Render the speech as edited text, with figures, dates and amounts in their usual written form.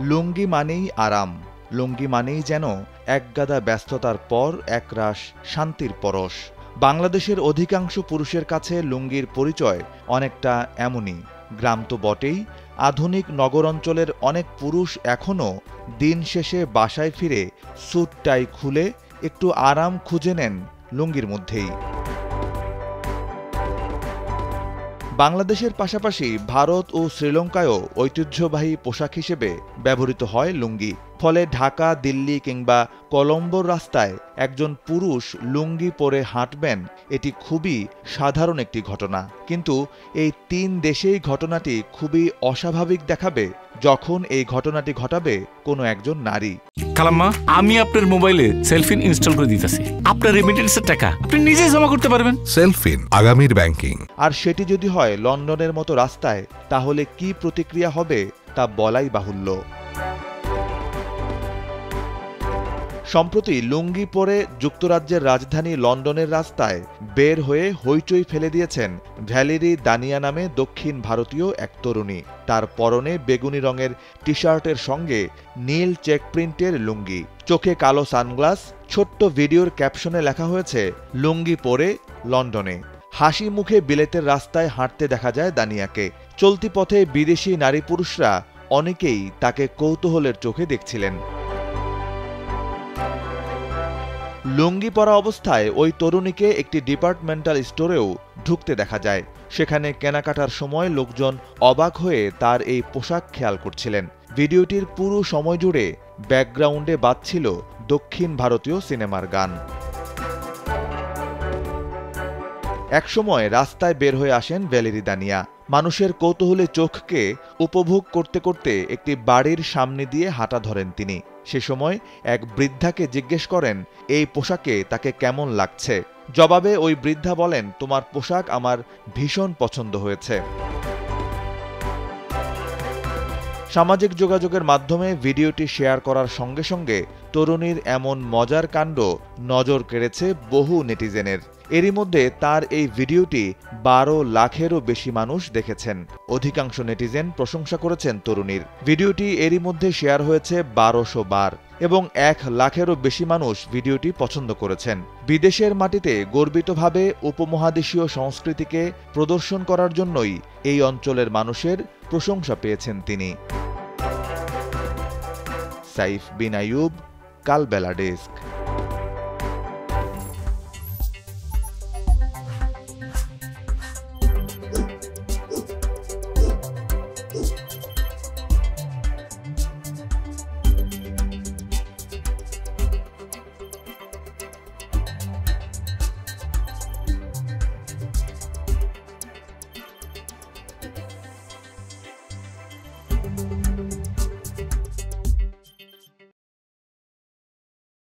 লুঙ্গি মানেই আরাম, লুঙ্গি মানেই যেন একগাদা ব্যস্ততার পর একরাশ শান্তির পরশ। বাংলাদেশের অধিকাংশ পুরুষের কাছে লুঙ্গির পরিচয় অনেকটা এমনই। গ্রাম তো বটেই, আধুনিক নগর অঞ্চলের অনেক পুরুষ এখনও দিন শেষে বাসায় ফিরে স্যুট টাই খুলে একটু আরাম খুঁজে নেন লুঙ্গির মধ্যেই। বাংলাদেশের পাশাপাশি ভারত ও শ্রীলঙ্কায়ও ঐতিহ্যবাহী পোশাক হিসেবে ব্যবহৃত হয় লুঙ্গি। ফলে ঢাকা, দিল্লি কিংবা কলম্বোর রাস্তায় একজন পুরুষ লুঙ্গি পরে হাঁটবেন, এটি খুবই সাধারণ একটি ঘটনা। কিন্তু এই তিন দেশেই ঘটনাটি খুবই অস্বাভাবিক দেখাবে যখন এই ঘটনাটি ঘটাবে কোনো একজন নারী। খালাম্মা, আমি আপনার মোবাইলে সেলফিন ইনস্টল করে দিতেছি। আপনার রেমিটেন্সের টাকা আপনি নিজেই জমা করতে পারবেন। সেলফিন, আগামীর ব্যাংকিং। আর সেটি যদি হয় লন্ডনের মতো রাস্তায়, তাহলে কি প্রতিক্রিয়া হবে তা বলাই বাহুল্য। সম্প্রতি লুঙ্গি পরে যুক্তরাজ্যের রাজধানী লন্ডনের রাস্তায় বের হয়ে হইচই ফেলে দিয়েছেন ভ্যালেরি দানিয়া নামে দক্ষিণ ভারতীয় এক তরুণী। তার পরনে বেগুনি রঙের টি শার্টের সঙ্গে নীল চেক প্রিন্টের লুঙ্গি, চোখে কালো সানগ্লাস। ছোট্ট ভিডিওর ক্যাপশনে লেখা হয়েছে, লুঙ্গি পরে লন্ডনে। হাসি মুখে বিলেতের রাস্তায় হাঁটতে দেখা যায় দানিয়াকে। চলতি পথে বিদেশি নারী পুরুষরা অনেকেই তাকে কৌতূহলের চোখে দেখছিলেন। লুঙ্গি পরা অবস্থায় ওই তরুণীকে একটি ডিপার্টমেন্টাল স্টোরেও ঢুকতে দেখা যায়। সেখানে কেনাকাটার সময় লোকজন অবাক হয়ে তার এই পোশাক খেয়াল করছিলেন। ভিডিওটির পুরো সময় জুড়ে ব্যাকগ্রাউন্ডে বাজছিল দক্ষিণ ভারতীয় সিনেমার গান। একসময় রাস্তায় বের হয়ে আসেন ভ্যালেরি দানিয়া। মানুষের কৌতূহলী চোখকে উপভোগ করতে করতে একটি বাড়ির সামনে দিয়ে হাঁটা ধরেন তিনি। সে সময় এক বৃদ্ধাকে জিজ্ঞেস করেন এই পোশাকে তাকে কেমন লাগছে। জবাবে ওই বৃদ্ধা বলেন, তোমার পোশাক আমার ভীষণ পছন্দ হয়েছে। সামাজিক যোগাযোগের মাধ্যমে ভিডিওটি শেয়ার করার সঙ্গে সঙ্গে তরুণীর এমন মজার কাণ্ড নজর কেড়েছে বহু নেটিজেনের। এরই মধ্যে তার এই ভিডিওটি 12 লাখেরও বেশি মানুষ দেখেছেন। অধিকাংশ নেটিজেন প্রশংসা করেছেন তরুণীর। ভিডিওটি এরই মধ্যে শেয়ার হয়েছে 1200 বার এবং 1 লাখেরও বেশি মানুষ ভিডিওটি পছন্দ করেছেন। বিদেশের মাটিতে গর্বিতভাবে উপমহাদেশীয় সংস্কৃতিকে প্রদর্শন করার জন্যই এই অঞ্চলের মানুষের প্রশংসা পেয়েছেন তিনি। সাইফ বিন আইয়ুব, কালবেলা ডেস্ক।